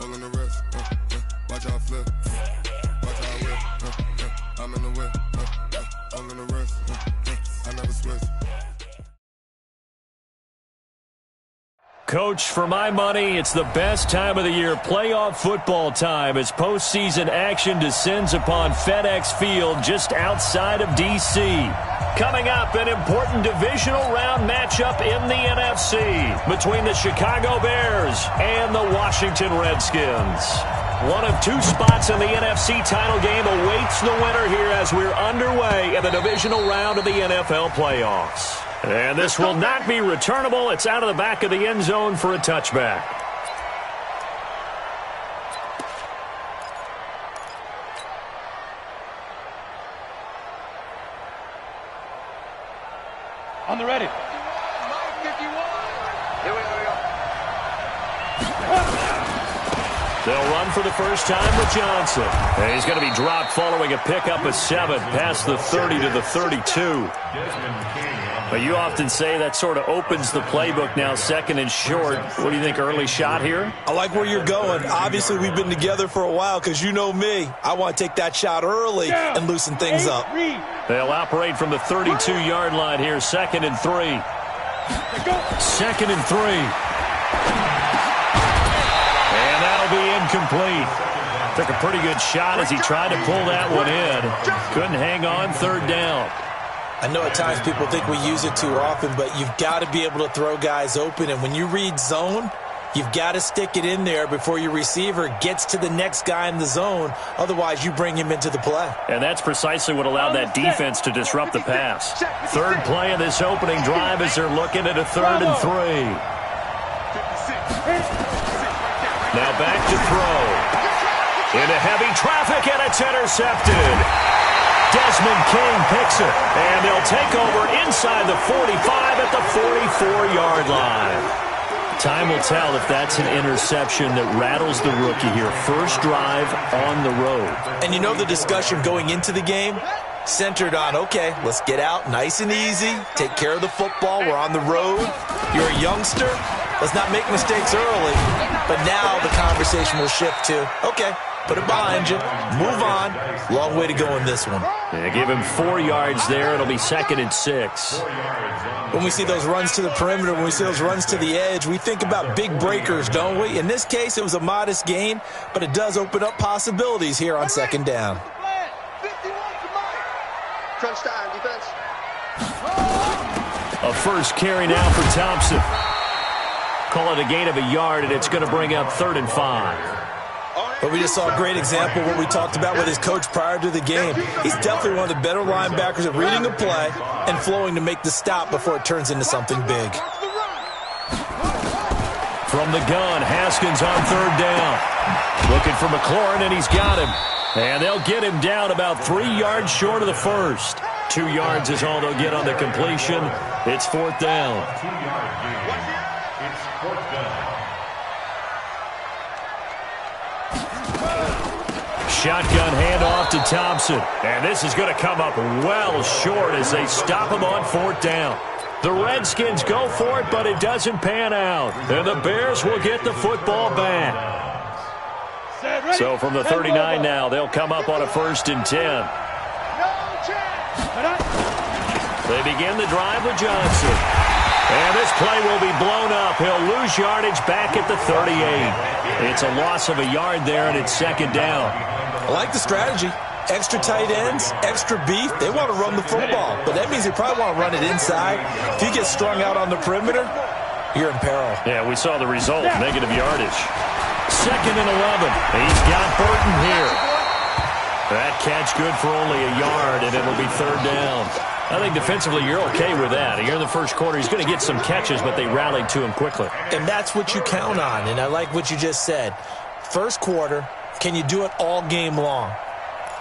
all in the rest. Watch how I flip. Watch how I whip. I'm in the whip. All in the rest. I never switch. Coach, for my money, it's the best time of the year, playoff football time, as postseason action descends upon FedEx Field just outside of D.C. Coming up, an important divisional round matchup in the NFC between the Chicago Bears and the Washington Redskins. One of two spots in the NFC title game awaits the winner here as we're underway in the divisional round of the NFL playoffs. And this will not be returnable. It's out of the back of the end zone for a touchback. On the ready. They'll run for the first time with Johnson. And he's going to be dropped following a pickup of 7 past the 30 to the 32. But you often say that sort of opens the playbook now, second and short. What do you think, early shot here? I like where you're going. Obviously, we've been together for a while because you know me. I want to take that shot early and loosen things up. They'll operate from the 32-yard line here, 2nd and 3. 2nd and 3. And that'll be incomplete. Took a pretty good shot as he tried to pull that one in. Couldn't hang on, 3rd down. I know at times people think we use it too often, but you've got to be able to throw guys open. And when you read zone, you've got to stick it in there before your receiver gets to the next guy in the zone. Otherwise, you bring him into the play. And that's precisely what allowed that defense to disrupt the pass. 3rd play of this opening drive as they're looking at a 3rd and 3. Now back to throw. Into heavy traffic, and it's intercepted. Desmond King picks it, and they'll take over inside the 45 at the 44-yard line. Time will tell if that's an interception that rattles the rookie here. First drive on the road. And you know the discussion going into the game? Centered on, okay, let's get out nice and easy, take care of the football, we're on the road. You're a youngster, let's not make mistakes early. But now the conversation will shift to, okay, put it behind you, move on. Long way to go in this one. Yeah, give him 4 yards there. It'll be 2nd and 6. When we see those runs to the perimeter, when we see those runs to the edge, we think about big breakers, don't we? In this case, it was a modest gain, but it does open up possibilities here on 2nd down. Crunch time, defense. A first carry now for Thompson. Call it a gain of a yard, and it's going to bring up 3rd and 5. But we just saw a great example of what we talked about with his coach prior to the game. He's definitely one of the better linebackers at reading a play and flowing to make the stop before it turns into something big. From the gun, Haskins on 3rd down. Looking for McLaurin, and he's got him. And they'll get him down about 3 yards short of the first. 2 yards is all they'll get on the completion. It's 4th down. It's 4th down. Shotgun handoff to Thompson. And this is going to come up well short as they stop him on 4th down. The Redskins go for it, but it doesn't pan out. And the Bears will get the football back. So from the 39 now, they'll come up on a 1st and 10. They begin the drive with Johnson. And this play will be blown up. He'll lose yardage back at the 38. It's a loss of a yard there, and it's 2nd down. I like the strategy. Extra tight ends, extra beef. They want to run the football, but that means they probably want to run it inside. If you get strung out on the perimeter, you're in peril. Yeah, we saw the result, negative yardage. 2nd and 11. He's got Burton here. That catch good for only a yard, and it'll be 3rd down. I think defensively you're okay with that. Here in the first quarter, he's going to get some catches, but they rallied to him quickly. And that's what you count on, and I like what you just said. First quarter, can you do it all game long?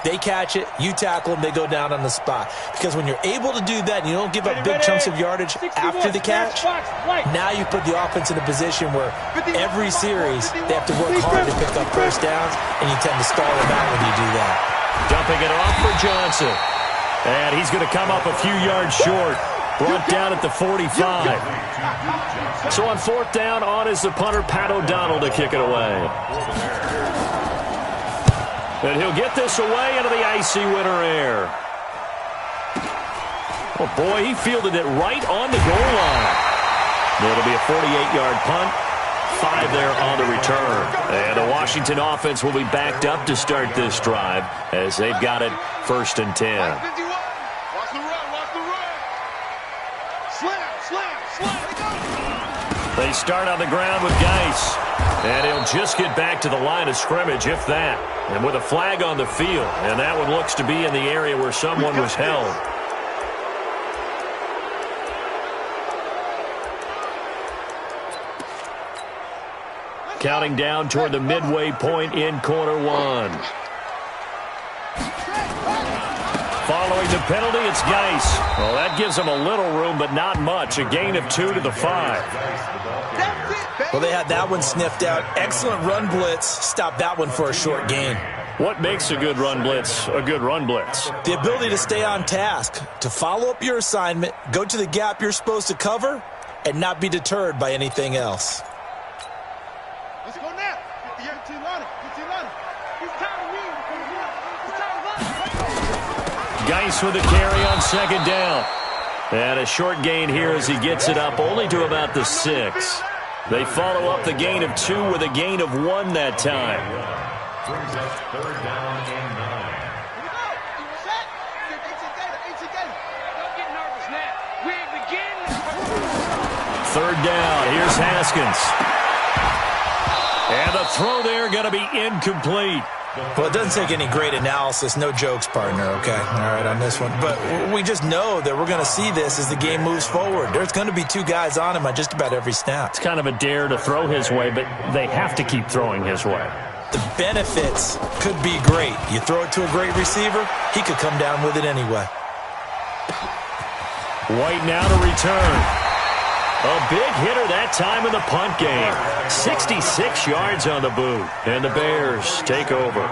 They catch it, you tackle them, they go down on the spot. Because when you're able to do that and you don't give up big chunks of yardage after the catch, now you put the offense in a position where every series they have to work hard to pick up first downs, and you tend to stall them out when you do that. Dumping it off for Johnson. And he's going to come up a few yards short. Brought down at the 45. So on 4th down, on is the punter, Pat O'Donnell, to kick it away. And he'll get this away into the icy winter air. Oh, boy, he fielded it right on the goal line. It'll be a 48-yard punt. 5 there on the return. And the Washington offense will be backed up to start this drive as they've got it 1st and 10. Watch the run. Watch the run. Slam. They start on the ground with Geis. And he'll just get back to the line of scrimmage, if that. And with a flag on the field. And that one looks to be in the area where someone was held. Counting down toward the midway point in quarter 1. Following the penalty, it's Geis. Well, that gives them a little room, but not much. A gain of 2 to the 5. Well, they had that one sniffed out. Excellent run blitz. Stopped that one for a short gain. What makes a good run blitz a good run blitz? The ability to stay on task, to follow up your assignment, go to the gap you're supposed to cover, and not be deterred by anything else. Let's go now. Get the line. He's tired of winning. Geis with a carry on 2nd down. And a short gain here as he gets it up only to about the 6. They follow up the gain of 2 with a gain of 1 that time. Brings up 3rd down and 9. Don't get nervous now. We're beginning. 3rd down. Here's Haskins. And the throw there going to be incomplete. Well, it doesn't take any great analysis. No jokes, partner, okay? All right, on this one. But we just know that we're going to see this as the game moves forward. There's going to be 2 guys on him on just about every snap. It's kind of a dare to throw his way, but they have to keep throwing his way. The benefits could be great. You throw it to a great receiver, he could come down with it anyway. White now to return. A big hitter that time in the punt game. 66 yards on the boot. And the Bears take over.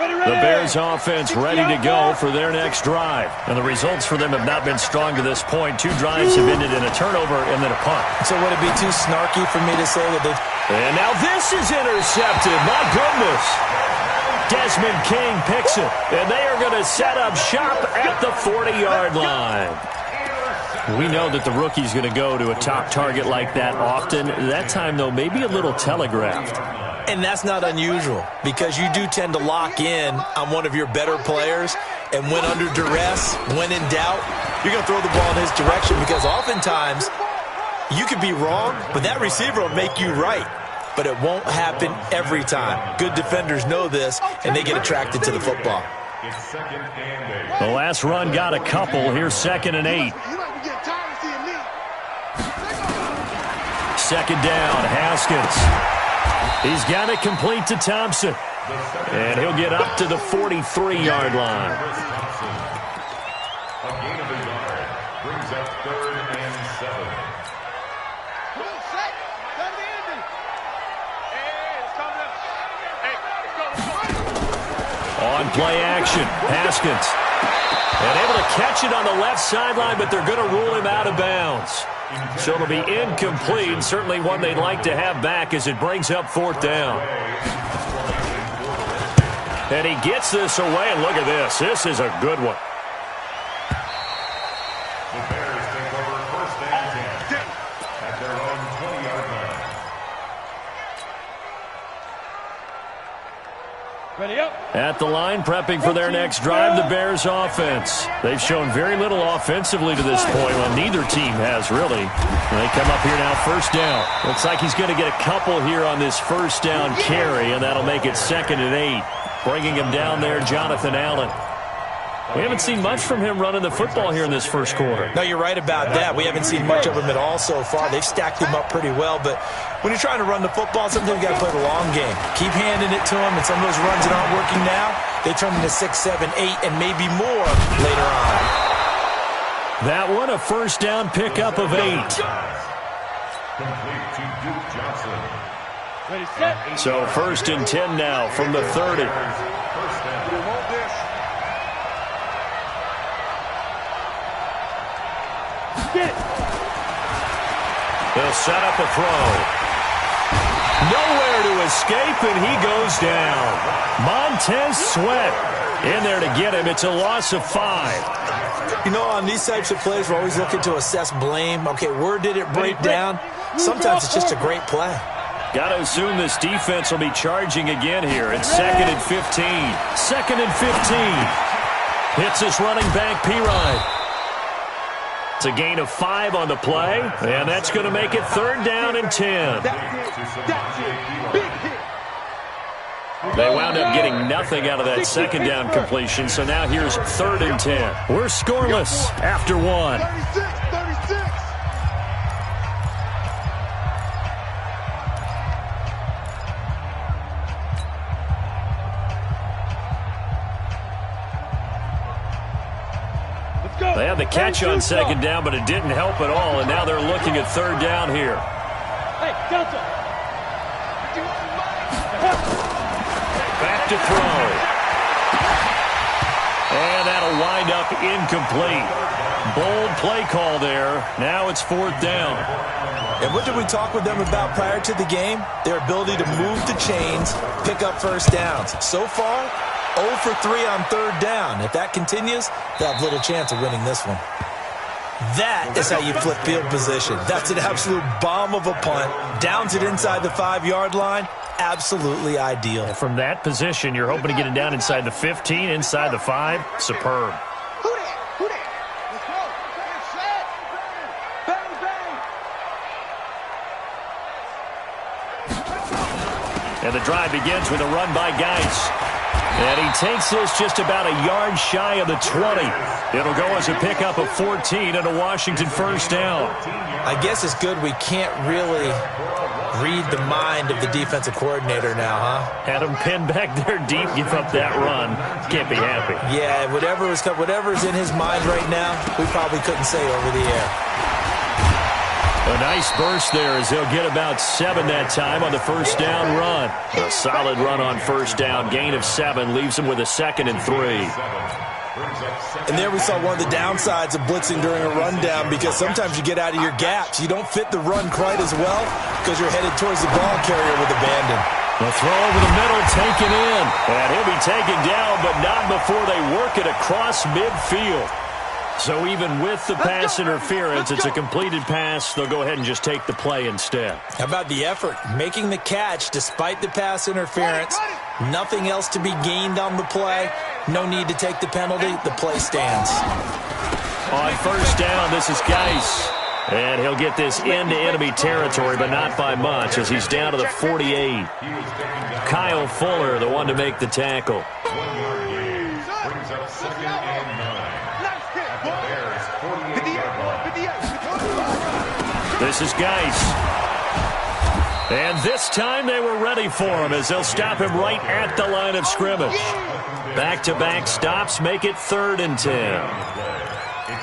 The Bears offense ready to go for their next drive. And the results for them have not been strong to this point. 2 drives have ended in a turnover and then a punt. So would it be too snarky for me to say that they've... And now this is intercepted. My goodness. Desmond King picks it. And they are going to set up shop at the 40-yard line. We know that the rookie's going to go to a top target like that often. That time, though, maybe a little telegraphed. And that's not unusual because you do tend to lock in on one of your better players, and when under duress, when in doubt, you're going to throw the ball in his direction because oftentimes you could be wrong, but that receiver will make you right. But it won't happen every time. Good defenders know this, and they get attracted to the football. It's 2nd and 8. The last run got a couple. Here's 2nd and 8. 2nd down, Haskins. He's got it complete to Thompson. And he'll get up to the 43-yard line. A gain of a yard. Brings up 3rd and 7. On play action, Haskins. And able to catch it on the left sideline, but they're going to rule him out of bounds. So it'll be incomplete, certainly one they'd like to have back as it brings up 4th down. And he gets this away, and look at this. This is a good one. The Bears take over 1st and 10 at their own 20-yard line. Ready up. At the line, prepping for their next drive, the Bears offense. They've shown very little offensively to this point. Well, neither team has, really. And they come up here now, 1st down. Looks like he's going to get a couple here on this 1st down carry, and that'll make it 2nd and 8. Bringing him down there, Jonathan Allen. We haven't seen much from him running the football here in this 1st quarter. No, you're right about that. We haven't seen much of him at all so far. They've stacked him up pretty well, but when you're trying to run the football, sometimes you got to play the long game. Keep handing it to him, and some of those runs that aren't working now, they turn into 6, 7, 8, and maybe more later on. That one, a 1st down pickup of 8. Complete to Duke Johnson. Ready, set. So 1st and 10 now from the 30. 1st down. set up a throw. Nowhere to escape, and he goes down. Montez Sweat in there to get him. It's a loss of 5. You know, on these types of plays, we're always looking to assess blame. Okay, where did it break down? Sometimes it's just a great play. Got to assume this defense will be charging again here. It's 2nd and 15. 2nd and 15. Hits his running back, Pirine. It's a gain of 5 on the play, and that's going to make it 3rd down and 10. They wound up getting nothing out of that 2nd down completion, so now here's 3rd and 10. We're scoreless after 1. 36. They had the catch on 2nd down, but it didn't help at all, and now they're looking at 3rd down here. Back to throw. And that'll wind up incomplete. Bold play call there. Now it's 4th down. And what did we talk with them about prior to the game? Their ability to move the chains, pick up first downs. So far, 0 for 3 on 3rd down. If that continues, they'll have little chance of winning this one. That is how you flip field position. That's an absolute bomb of a punt. Downs it inside the 5-yard line. Absolutely ideal. From that position, you're hoping to get it down inside the 15, inside the 5. Superb. Who that? Let's go. Bang, bang. And the drive begins with a run by Geis. And he takes this just about a yard shy of the 20. It'll go as a pickup of 14 and a Washington 1st down. I guess it's good we can't really read the mind of the defensive coordinator now, huh? Had him pinned back there deep, give up that run. Can't be happy. Yeah, whatever's in his mind right now, we probably couldn't say over the air. A nice burst there as they'll get about 7 that time on the 1st down run. A solid run on 1st down. Gain of 7 leaves them with a 2nd and 3. And there we saw one of the downsides of blitzing during a rundown, because sometimes you get out of your gaps. You don't fit the run quite as well because you're headed towards the ball carrier with abandon. The throw over the middle taken in. And he'll be taken down, but not before they work it across midfield. So even with the pass interference, it's a completed pass. They'll go ahead and just take the play instead. How about the effort? Making the catch despite the pass interference. Nothing else to be gained on the play. No need to take the penalty. The play stands. On 1st down, this is Geis. And he'll get this into enemy territory, but not by much, as he's down to the 48. Kyle Fuller, the one to make the tackle. 1 yard gain brings up 2nd and 9. At the Bears' 48-yard line. This is Geis. And this time they were ready for him, as they'll stop him right at the line of scrimmage. Back-to-back stops make it 3rd and 10.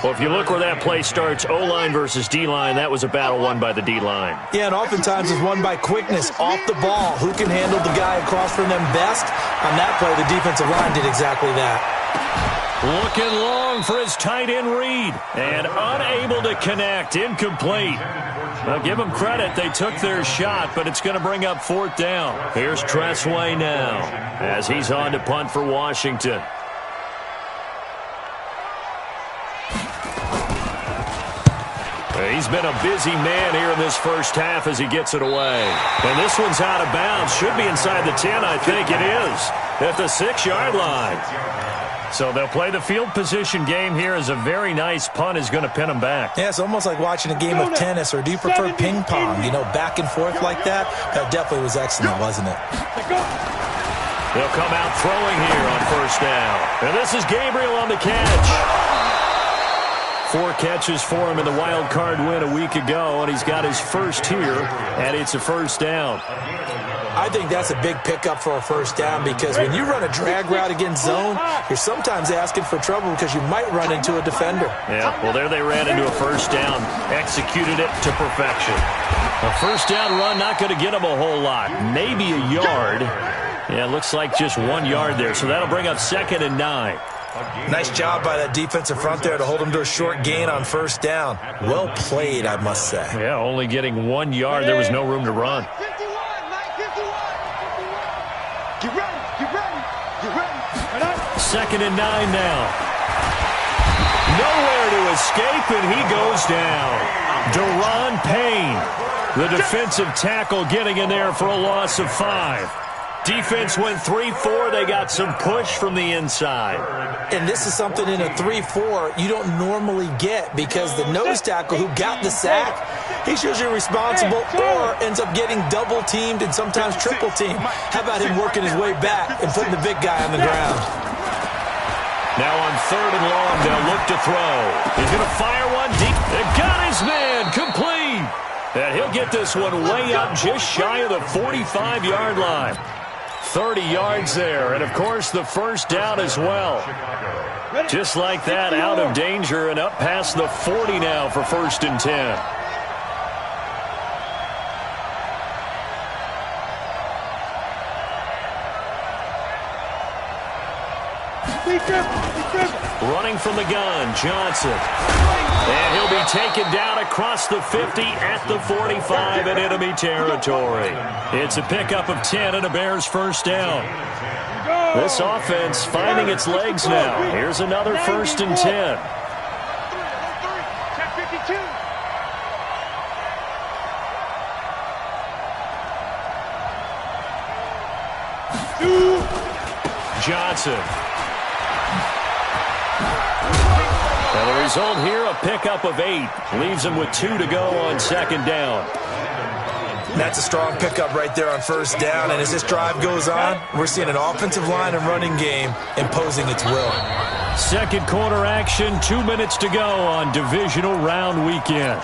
Well, if you look where that play starts, O-line versus D-line, that was a battle won by the D-line. Yeah, and oftentimes it's won by quickness off the ball. Who can handle the guy across from them best? On that play, the defensive line did exactly that. Looking long for his tight end read, and unable to connect. Incomplete. Well, give them credit. They took their shot, but it's going to bring up 4th down. Here's Tressway now as he's on to punt for Washington. He's been a busy man here in this 1st half as he gets it away. And this one's out of bounds. Should be inside the 10, I think it is, at the 6-yard line. So they'll play the field position game here, as a very nice punt is going to pin them back. Yeah, it's almost like watching a game of tennis, or do you prefer ping pong? You know, back and forth like that? That definitely was excellent, wasn't it? They'll come out throwing here on 1st down. And this is Gabriel on the catch. 4 catches for him in the wild card win a week ago, and he's got his first here, and it's a 1st down. I think that's a big pickup for a 1st down, because when you run a drag route against zone, you're sometimes asking for trouble because you might run into a defender. Yeah, well, there they ran into a 1st down, executed it to perfection. A 1st down run not going to get him a whole lot, maybe a yard. Yeah, it looks like just 1 yard there, so that'll bring up 2nd and 9. Nice job by that defensive front there to hold him to a short gain on first down. Well played, I must say. Yeah, only getting 1 yard. There was no room to run. 51, Mike, 51. Get ready, get ready, get ready. 2nd and 9 now. Nowhere to escape, and he goes down. Deron Payne, the defensive tackle, getting in there for a loss of 5. Defense went 3-4. They got some push from the inside. And this is something in a 3-4 you don't normally get, because the nose tackle who got the sack, he's usually responsible or ends up getting double-teamed and sometimes triple-teamed. How about him working his way back and putting the big guy on the ground? Now on 3rd and long, they'll look to throw. He's going to fire one deep. They got his man complete. And he'll get this one way up just shy of the 45-yard line. 30 yards there, and of course the first down as well. Just like that, out of danger and up past the 40 now for 1st and 10. Running from the gun, Johnson. And he'll be taken down across the 50 at the 45 in enemy territory. It's a pickup of 10 and a Bears first down. This offense finding its legs now. Here's another 1st and 10. Johnson. And the result here, a pickup of 8. Leaves him with 2 to go on 2nd down. That's a strong pickup right there on 1st down. And as this drive goes on, we're seeing an offensive line and running game imposing its will. 2nd quarter action, 2 minutes to go on Divisional Round Weekend.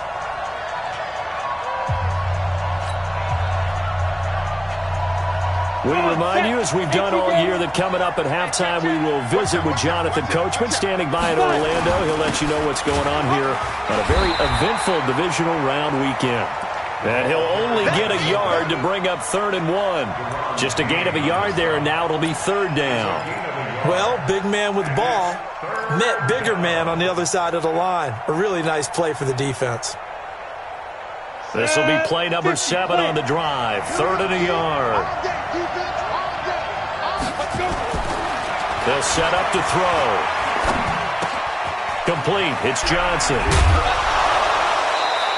We remind you, as we've done all year, that coming up at halftime, we will visit with Jonathan Coachman, standing by in Orlando. He'll let you know what's going on here on a very eventful Divisional Round Weekend. And he'll only get a yard to bring up 3rd and 1. Just a gain of a yard there, and now it'll be 3rd down. Well, big man with ball met bigger man on the other side of the line. A really nice play for the defense. This will be play number 7 on the drive. 3rd and a yard. They'll set up to throw. Complete. It's Johnson.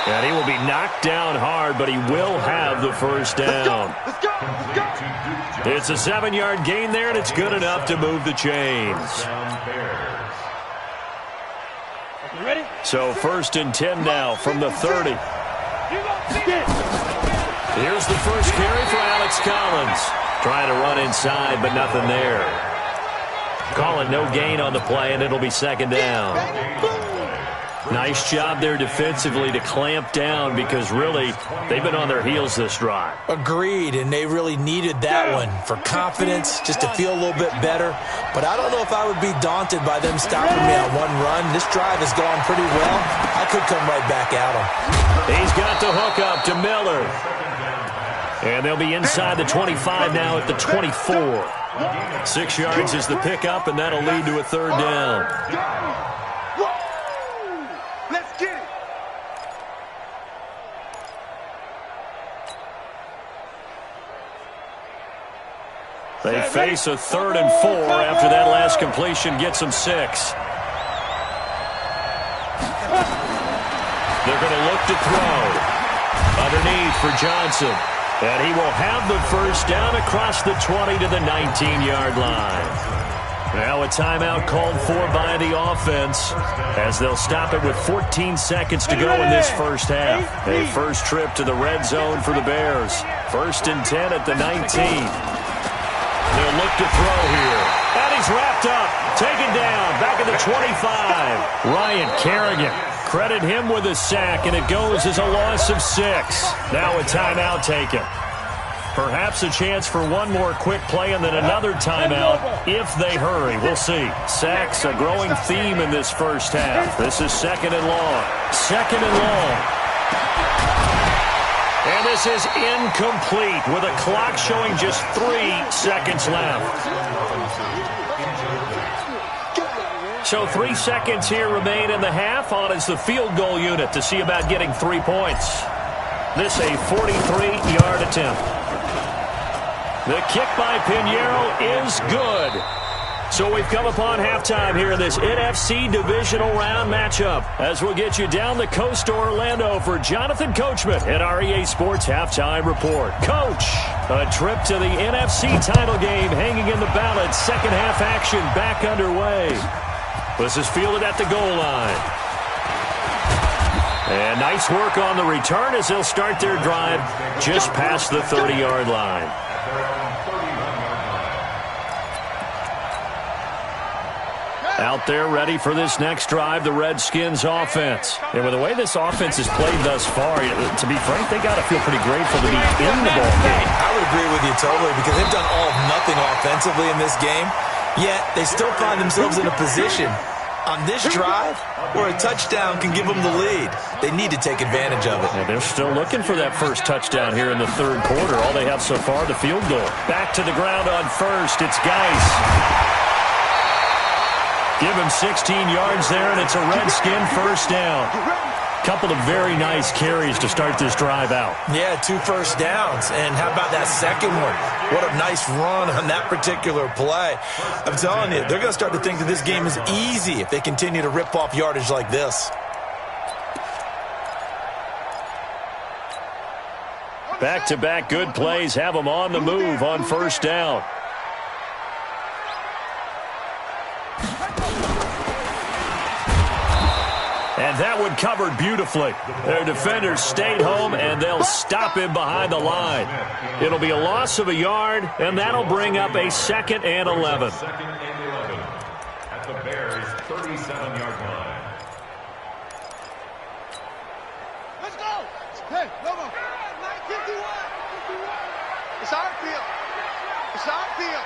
And he will be knocked down hard, but he will have the first down. It's a 7-yard gain there, and it's good enough to move the chains. So 1st and 10 now from the 30. Here's the first carry for Alex Collins. Trying to run inside, but nothing there. Call it no gain on the play, and it'll be 2nd down. Nice job there defensively to clamp down, because really they've been on their heels this drive. Agreed, and they really needed that one for confidence, just to feel a little bit better. But I don't know if I would be daunted by them stopping me on one run. This drive has gone pretty well. I could come right back at them. He's got the hook up to Miller. And they'll be inside the 25 now at the 24. 6 yards is the pickup, and that'll lead to a 3rd down. Let's get it. They face a 3rd and 4 after that last completion gets them 6. They're going to look to throw. Underneath for Johnson. And he will have the first down across the 20 to the 19-yard line. Now a timeout called for by the offense, as they'll stop it with 14 seconds to go in this first half. A first trip to the red zone for the Bears. 1st and 10 at the 19. They'll look to throw here. And he's wrapped up. Taken down. Back at the 25. Ryan Kerrigan. Credit him with a sack, and it goes as a loss of 6. Now a timeout taken. Perhaps a chance for one more quick play and then another timeout if they hurry. We'll see. Sacks, a growing theme in this first half. This is 2nd and long. 2nd and long. And this is incomplete with a clock showing just 3 seconds left. So 3 seconds here remain in the half. On is the field goal unit to see about getting 3 points. This a 43-yard attempt. The kick by Pinheiro is good. So we've come upon halftime here in this NFC Divisional Round matchup. As we'll get you down the coast to Orlando for Jonathan Coachman at our EA Sports Halftime Report. Coach, a trip to the NFC title game hanging in the balance. Second half action back underway. This is fielded at the goal line. And nice work on the return as they'll start their drive just past the 30-yard line. Out there ready for this next drive, the Redskins offense. And with the way this offense has played thus far, to be frank, they got to feel pretty grateful to be in the ball game. I would agree with you totally because they've done all of nothing offensively in this game, yet they still find themselves in a position on this drive where a touchdown can give them the lead. They need to take advantage of it. And they're still looking for that first touchdown here in the third quarter. All they have so far, the field goal. Back to the ground on first. It's Geis. Give him 16 yards there, and it's a Redskin first down. Couple of very nice carries to start this drive out. Yeah, 2 first downs. And how about that second one? What a nice run on that particular play. I'm telling you, they're going to start to think that this game is easy if they continue to rip off yardage like this. Back-to-back good plays have them on the move on first down. And that one covered beautifully. Their defenders stayed home, and they'll stop him behind the line. It'll be a loss of a yard, and that'll bring up a 2nd and 11. Second and 11 at the Bears' 37-yard line. Let's go. Hey, Lobo. 51. It's our field. It's our field.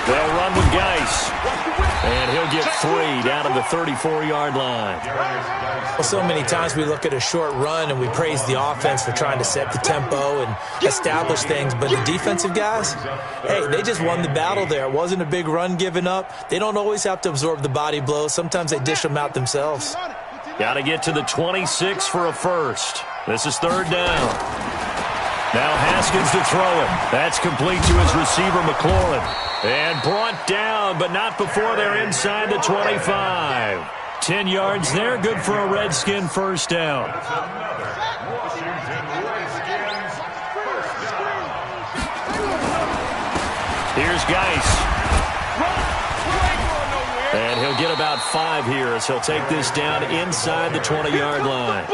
They'll run with Geis. And he'll get 3 down to the 34-yard line. Well, so many times we look at a short run and we praise the offense for trying to set the tempo and establish things. But the defensive guys, hey, they just won the battle there. It wasn't a big run given up. They don't always have to absorb the body blows. Sometimes they dish them out themselves. Got to get to the 26 for a first. This is third down. Now Haskins to throw it. That's complete to his receiver, McLaurin. And brought down, but not before they're inside the 25. 10 yards there, good for a Redskin first down. Here's Geis. And he'll get about 5 here as he'll take this down inside the 20-yard line.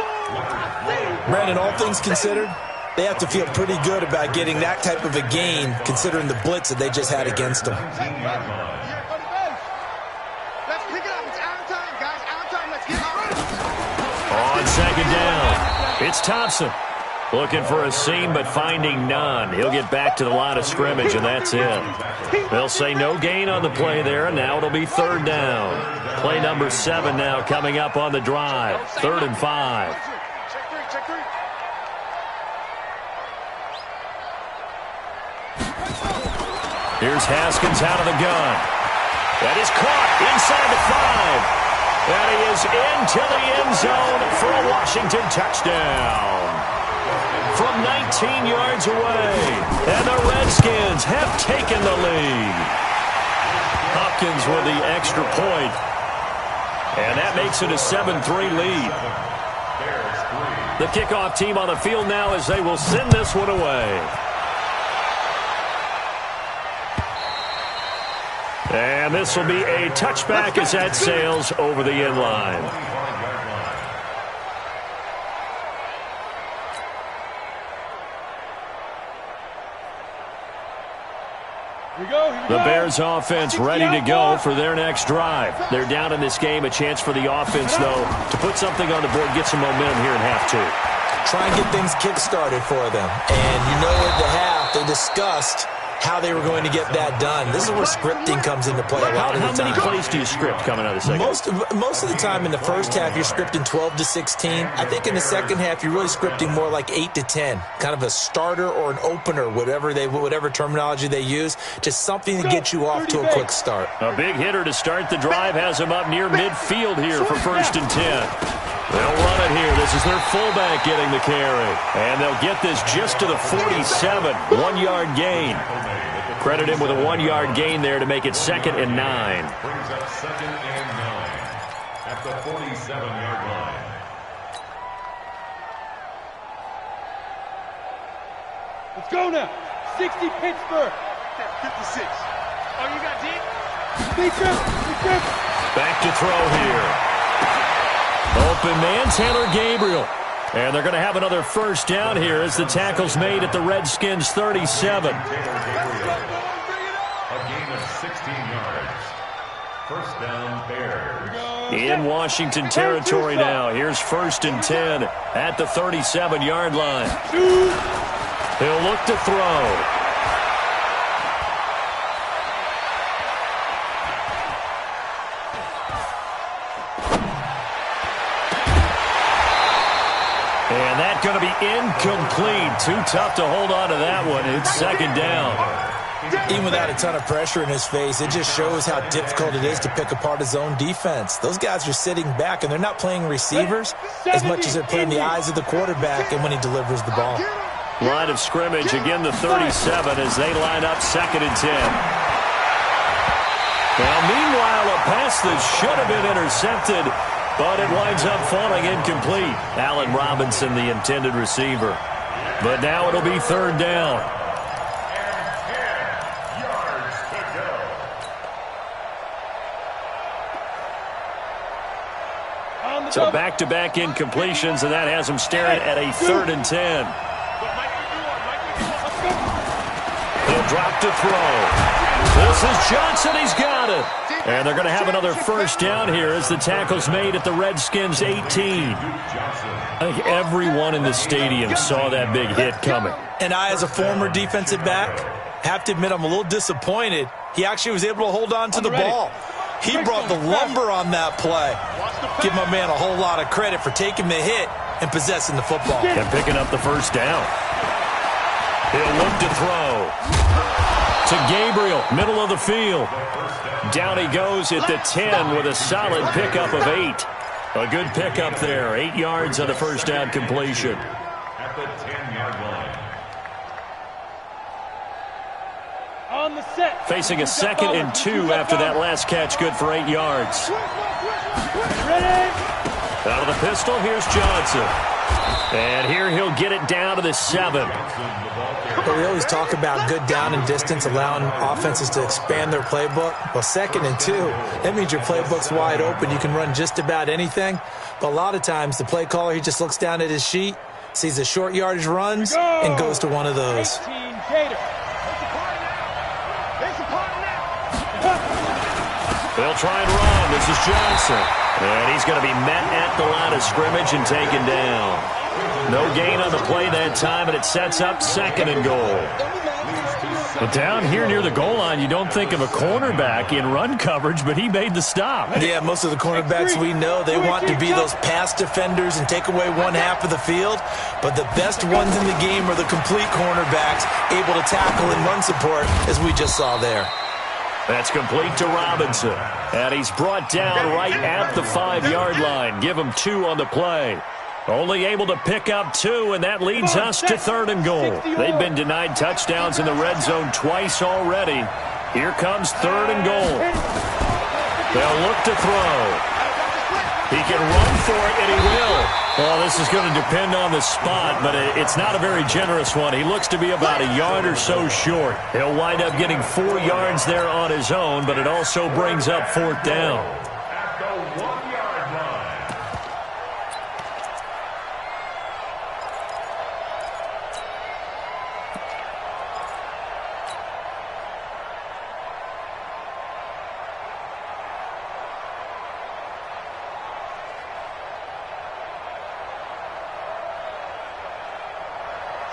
Brandon, all things considered, they have to feel pretty good about getting that type of a gain considering the blitz that they just had against them. Let's pick it up. It's our time, guys. Our time. Let's get on. On second down, it's Thompson. Looking for a seam, but finding none. He'll get back to the line of scrimmage, and that's it. They'll say no gain on the play there, and now it'll be third down. Play number 7 now coming up on the drive. 3rd and 5. Check three. Here's Haskins out of the gun. That is caught inside the 5. And he is into the end zone for a Washington touchdown. From 19 yards away. And the Redskins have taken the lead. Hopkins with the extra point. And that makes it a 7-3 lead. The kickoff team on the field now as they will send this one away. And this will be a touchback as that sails over the end line. The Bears offense ready to go for their next drive. They're down in this game. A chance for the offense, though, to put something on the board, get some momentum here in half 2. Try and get things kick-started for them. And you know at the half, they discussed how they were going to get that done. This is where scripting comes into play a lot of the time. How many plays do you script coming out of the second? Most of the time in the first half, you're scripting 12 to 16. I think in the second half, you're really scripting more like 8 to 10, kind of a starter or an opener, whatever terminology they use, just something to get you off to a quick start. A big hitter to start the drive has him up near midfield here for 1st and 10. They'll run it here. This is their fullback getting the carry. And they'll get this just to the 47, 1-yard gain. Credit him with a 1-yard gain there to make it 2nd and 9. Brings up 2nd and 9 at the 47-yard line. Let's go now. 60 Pittsburgh. 56. Oh, you got deep? Back to throw here. Open man, Taylor Gabriel. And they're going to have another 1st down here as the tackle's made at the Redskins' 37. A gain of 16 yards. 1st down, Bears. In Washington territory now. Here's 1st and 10 at the 37-yard line. He'll look to throw. And that's going to be incomplete. Too tough to hold on to that one. It's 2nd down. Even without a ton of pressure in his face, it just shows how difficult it is to pick apart his own defense. Those guys are sitting back, and they're not playing receivers as much as they're playing the eyes of the quarterback and when he delivers the ball. Line of scrimmage, again the 37 as they line up 2nd and 10. Now, meanwhile, a pass that should have been intercepted, but it winds up falling incomplete. Allen Robinson, the intended receiver. But now it'll be 3rd down. And 10 yards to go. So back-to-back incompletions, and that has him staring at a 3rd and 10. He'll drop to throw. This is Johnson. He's got it. And they're going to have another 1st down here as the tackle's made at the Redskins' 18. I think everyone in the stadium saw that big hit coming. And I, as a former defensive back, have to admit I'm a little disappointed. He actually was able to hold on to the ball. He brought the lumber on that play. Give my man a whole lot of credit for taking the hit and possessing the football. And picking up the 1st down. He'll look to throw. To Gabriel, middle of the field. Down he goes at the 10 with a solid pickup of 8. A good pickup there. 8 yards on the 1st down completion. At the 10-yard line. On the set. Facing a 2nd and 2 after that last catch. Good for 8 yards. Ready? Out of the pistol, here's Johnson. And here he'll get it down to the 7. But we always talk about good down and distance, allowing offenses to expand their playbook. Well, 2nd and 2, that means your playbook's wide open. You can run just about anything. But a lot of times, the play caller, he just looks down at his sheet, sees the short yardage runs, and goes to one of those. They'll try and run. This is Johnson. And he's going to be met at the line of scrimmage and taken down. No gain on the play that time, and it sets up 2nd and goal. But down here near the goal line, you don't think of a cornerback in run coverage, but he made the stop. Yeah, most of the cornerbacks we know, they want to be those pass defenders and take away one half of the field. But the best ones in the game are the complete cornerbacks, able to tackle and run support, as we just saw there. That's complete to Robinson. And he's brought down right at the 5-yard line. Give him 2 on the play. Only able to pick up 2, and that leads us to 3rd and goal. They've been denied touchdowns in the red zone twice already. Here comes 3rd and goal. They'll look to throw. He can run for it, and he will. Well, this is going to depend on the spot, but it's not a very generous one. He looks to be about a yard or so short. He'll wind up getting 4 yards there on his own, but it also brings up 4th down. At the 1-yard line.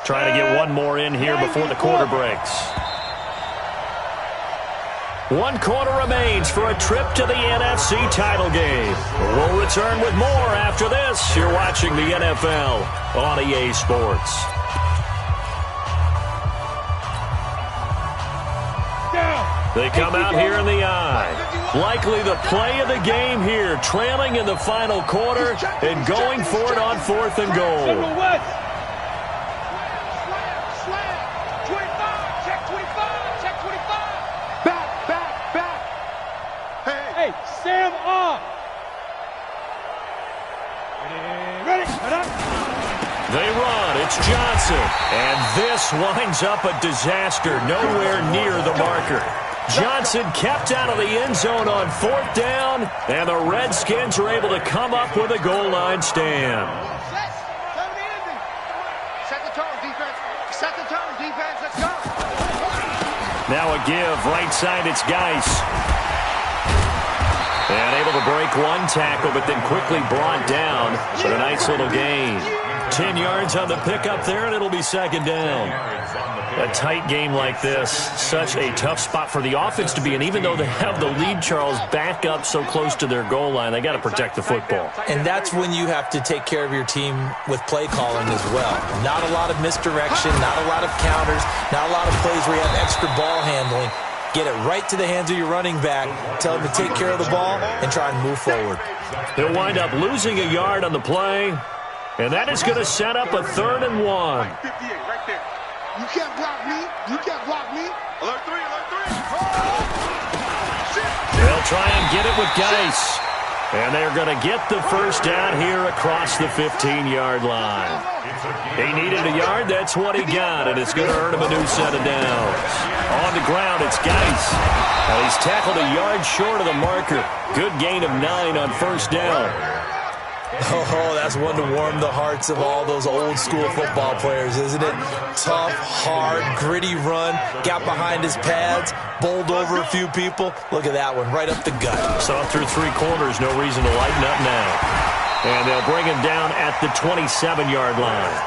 Trying to get one more in here before the quarter breaks. 1 quarter remains for a trip to the NFC title game. We'll return with more after this. You're watching the NFL on EA Sports. They come out here in the eye. Likely the play of the game here, trailing in the final quarter and going for it on 4th and goal. They run. It's Johnson. And this winds up a disaster. Nowhere near the marker. Johnson kept out of the end zone on 4th down, and the Redskins are able to come up with a goal line stand. Set the tone, defense. Set the tone, defense. Let's go. Now a give. Right side, it's Geis. And able to break one tackle, but then quickly brought down. But a nice little gain. 10 yards on the pickup there, and it'll be 2nd down. A tight game like this, such a tough spot for the offense to be in. Even though they have the lead, Charles, back up so close to their goal line, they got to protect the football. And that's when you have to take care of your team with play calling as well. Not a lot of misdirection, not a lot of counters, not a lot of plays where you have extra ball handling. Get it right to the hands of your running back. Tell him to take care of the ball and try and move forward. He'll wind up losing a yard on the play, and that is going to set up a 3rd and 1. Right there. You can't block me. You can't block me. Alert 3, alert 3. They'll try and get it with Geis. And they're going to get the 1st down here across the 15-yard line. He needed a yard. That's what he got, and it's going to earn him a new set of downs. On the ground, it's Geis. He's tackled a yard short of the marker. Good gain of 9 on 1st down. Oh, that's one to warm the hearts of all those old-school football players, isn't it? Tough, hard, gritty run, got behind his pads, bowled over a few people. Look at that one, right up the gut. Saw through 3 quarters, no reason to lighten up now. And they'll bring him down at the 27-yard line.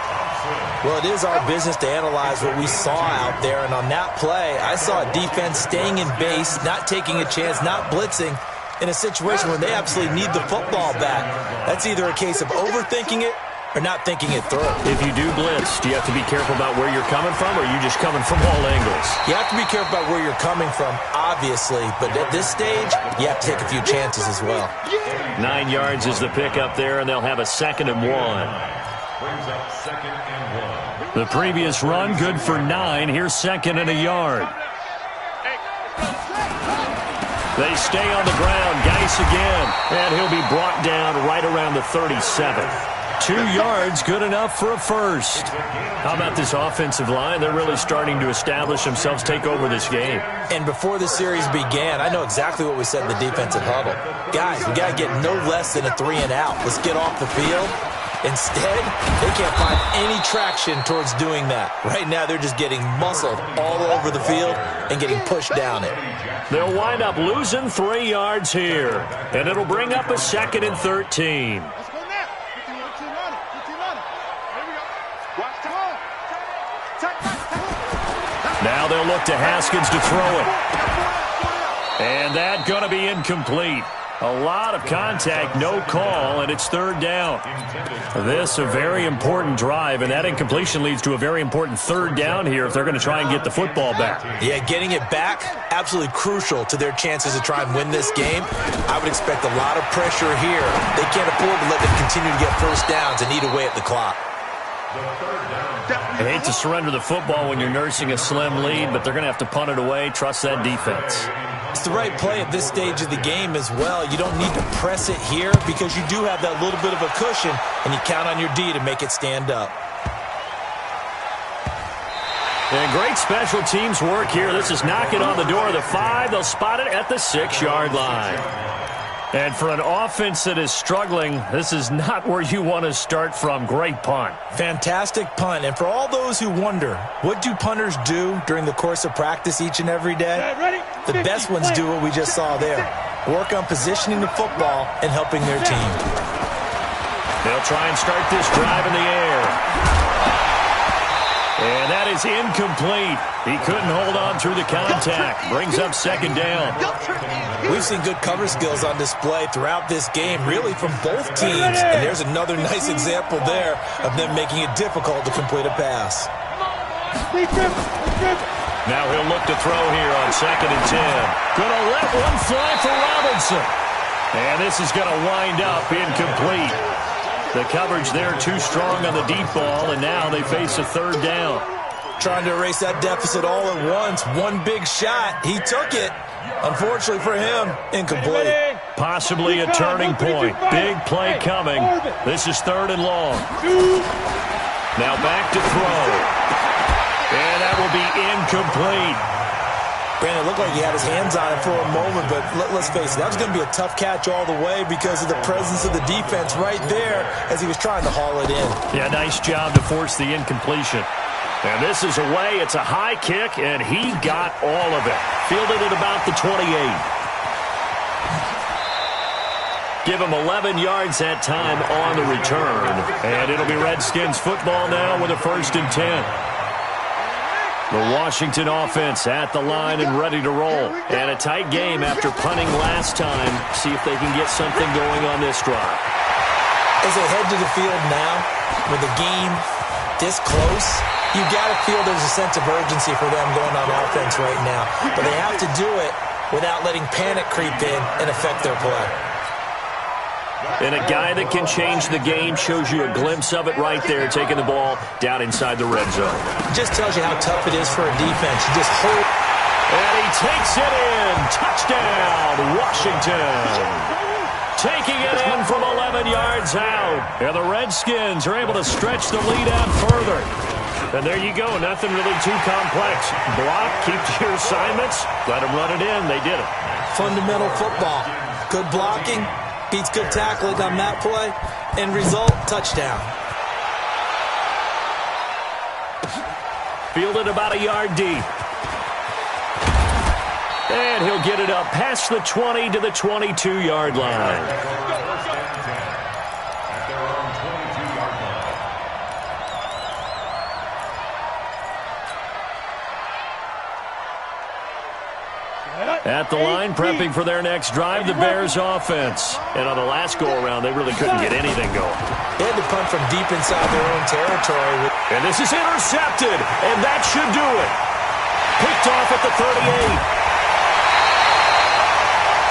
Well, it is our business to analyze what we saw out there, and on that play, I saw a defense staying in base, not taking a chance, not blitzing, in a situation where they absolutely need the football back. That's either a case of overthinking it or not thinking it through. If you do blitz, do you have to be careful about where you're coming from, or are you just coming from all angles? You have to be careful about where you're coming from, obviously, but at this stage, you have to take a few chances as well. 9 yards is the pickup there, and they'll have a 2nd and 1. Brings up 2nd and 1. The previous run, good for 9. Here's 2nd and a yard. They stay on the ground. Geis again. And he'll be brought down right around the 37. 2 yards, good enough for a 1st. How about this offensive line? They're really starting to establish themselves, take over this game. And before the series began, I know exactly what we said in the defensive huddle. Guys, we got to get no less than a 3 and out. Let's get off the field. Instead, they can't find any traction towards doing that. Right now, they're just getting muscled all over the field and getting pushed down it. They'll wind up losing 3 yards here, and it'll bring up a 2nd and 13. Let's go now. 15 on it. 15 on it. Here we go. Watch the ball. Now they'll look to Haskins to throw it. And that's going to be incomplete. A lot of contact, no call, and it's 3rd down. This a very important drive, and that incompletion leads to a very important 3rd down here if they're going to try and get the football back. Yeah, getting it back, absolutely crucial to their chances to try and win this game. I would expect a lot of pressure here. They can't afford to let them continue to get 1st downs and eat away at the clock. I hate to surrender the football when you're nursing a slim lead, but they're going to have to punt it away, trust that defense. It's the right play at this stage of the game as well. You don't need to press it here because you do have that little bit of a cushion, and you count on your D to make it stand up. And great special teams work here. This is knocking on the door of the 5. They'll spot it at the 6-yard line. And for an offense that is struggling, this is not where you want to start from. Great punt. Fantastic punt. And for all those who wonder, what do punters do during the course of practice each and every day? The best ones do what we just saw there. Work on positioning the football and helping their team. They'll try and start this drive in the air. And that is is incomplete. He couldn't hold on through the contact. Brings up second down. We've seen good cover skills on display throughout this game, really from both teams. And there's another nice example there of them making it difficult to complete a pass. Now he'll look to throw here on 2nd and 10. Gonna let one fly for Robinson. And this is going to wind up incomplete. The coverage there too strong on the deep ball, and now they face a 3rd down. Trying to erase that deficit all at once. One big shot. He took it. Unfortunately for him, incomplete. Possibly a turning point. Big play coming. This is 3rd and long. Now back to throw. And that will be incomplete. Brandon, it looked like he had his hands on it for a moment, but let's face it, that was going to be a tough catch all the way because of the presence of the defense right there as he was trying to haul it in. Yeah, nice job to force the incompletion. And this is away. It's a high kick, and he got all of it. Fielded at about the 28. Give him 11 yards that time on the return. And it'll be Redskins football now with a 1st and 10. The Washington offense at the line and ready to roll. And a tight game after punting last time. See if they can get something going on this drive. As they head to the field now, with the game this close, you got to feel there's a sense of urgency for them going on offense right now. But they have to do it without letting panic creep in and affect their play. And a guy that can change the game shows you a glimpse of it right there, taking the ball down inside the red zone. Just tells you how tough it is for a defense. You just hold. And he takes it in. Touchdown, Washington. Taking it in from 11 yards out. And the Redskins are able to stretch the lead out further. And there you go. Nothing really too complex. Block, keep to your assignments. Let them run it in. They did it. Fundamental football. Good blocking. Beats good tackling on that play. End result, touchdown. Fielded about a yard deep. And he'll get it up past the 20 to the 22-yard line. At the line, prepping for their next drive, the Bears offense. And on the last go-around, they really couldn't get anything going. They had to punt from deep inside their own territory. And this is intercepted, and that should do it. Picked off at the 38.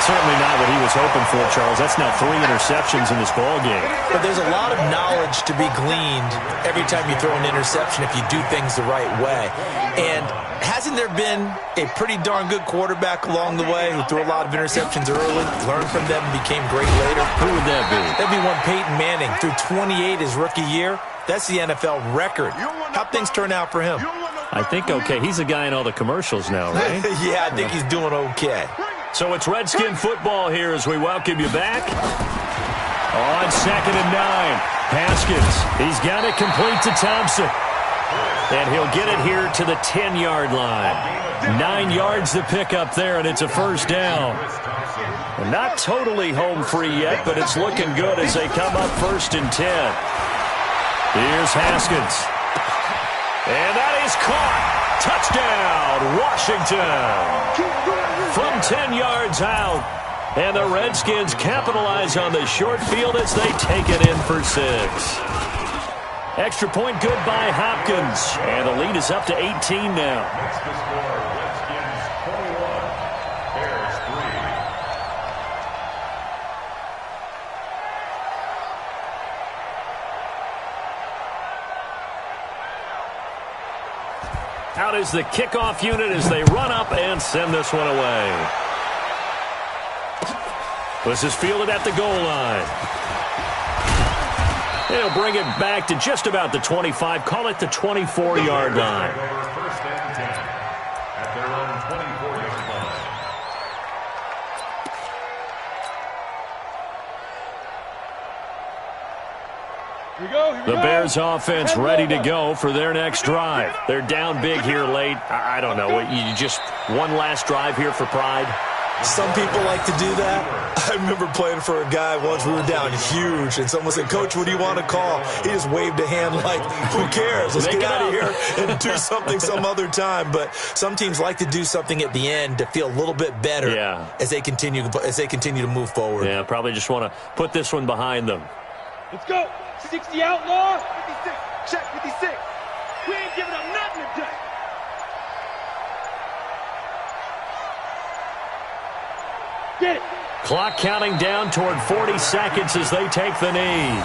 Certainly not what he was hoping for, Charles. That's now 3 interceptions in this ball game. But there's a lot of knowledge to be gleaned every time you throw an interception if you do things the right way. And hasn't there been a pretty darn good quarterback along the way who threw a lot of interceptions early, learned from them, and became great later? Who would that be? That'd be one Peyton Manning. Threw 28 his rookie year. That's the NFL record. How'd things turn out for him? I think okay. He's a guy in all the commercials now, right? Yeah, I think he's doing okay. So it's Redskin football here as we welcome you back. On 2nd and 9, Haskins. He's got it complete to Thompson. And he'll get it here to the 10-yard line. 9 yards to pick up there, and it's a 1st down. Not totally home free yet, but it's looking good as they come up 1st and 10. Here's Haskins. And that is caught. Touchdown, Washington. From 10 yards out. And the Redskins capitalize on the short field as they take it in for 6. Extra point good by Hopkins. And the lead is up to 18 now. That's the score. Redskins 21, Bears 3. Out is the kickoff unit as they run up and send this one away. This is fielded at the goal line. They'll bring it back to just about the 25. Call it the 24-yard line. 1st and 10 at their own 24-yard line. Here we go. The Bears offense ready to go for their next drive. They're down big here late. I don't know. You just one last drive here for pride? Some people like to do that. I remember playing for a guy once. We were down huge, and someone said, "Coach, what do you want to call?" He just waved a hand like, "Who cares? Let's get out of here and do something some other time." But some teams like to do something at the end to feel a little bit better as they continue to move forward. Yeah, probably just want to put this one behind them. Let's go. 60 outlaw. 56. Check 56. We ain't giving up nothing today. Get it. Clock counting down toward 40 seconds as they take the knee.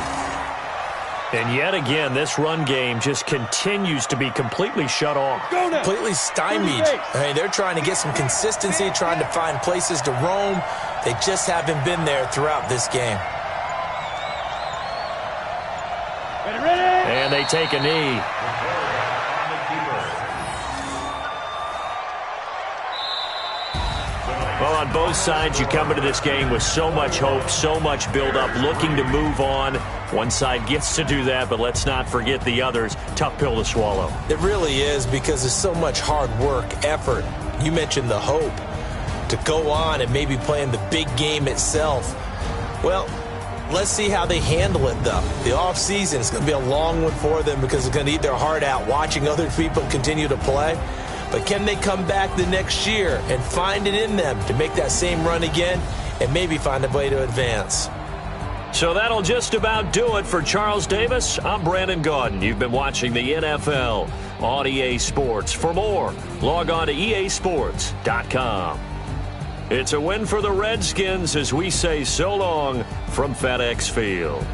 And yet again, this run game just continues to be completely shut off. Completely stymied. I mean, they're trying to get some consistency, trying to find places to roam. They just haven't been there throughout this game. And they take a knee. Well, on both sides, you come into this game with so much hope, so much build-up, looking to move on. One side gets to do that, but let's not forget the others. Tough pill to swallow. It really is, because there's so much hard work, effort. You mentioned the hope to go on and maybe play in the big game itself. Well, let's see how they handle it, though. The offseason is going to be a long one for them because it's going to eat their heart out watching other people continue to play. But can they come back the next year and find it in them to make that same run again and maybe find a way to advance? So that'll just about do it for Charles Davis. I'm Brandon Gaudin. You've been watching the NFL on EA Sports. For more, log on to easports.com. It's a win for the Redskins as we say so long from FedEx Field.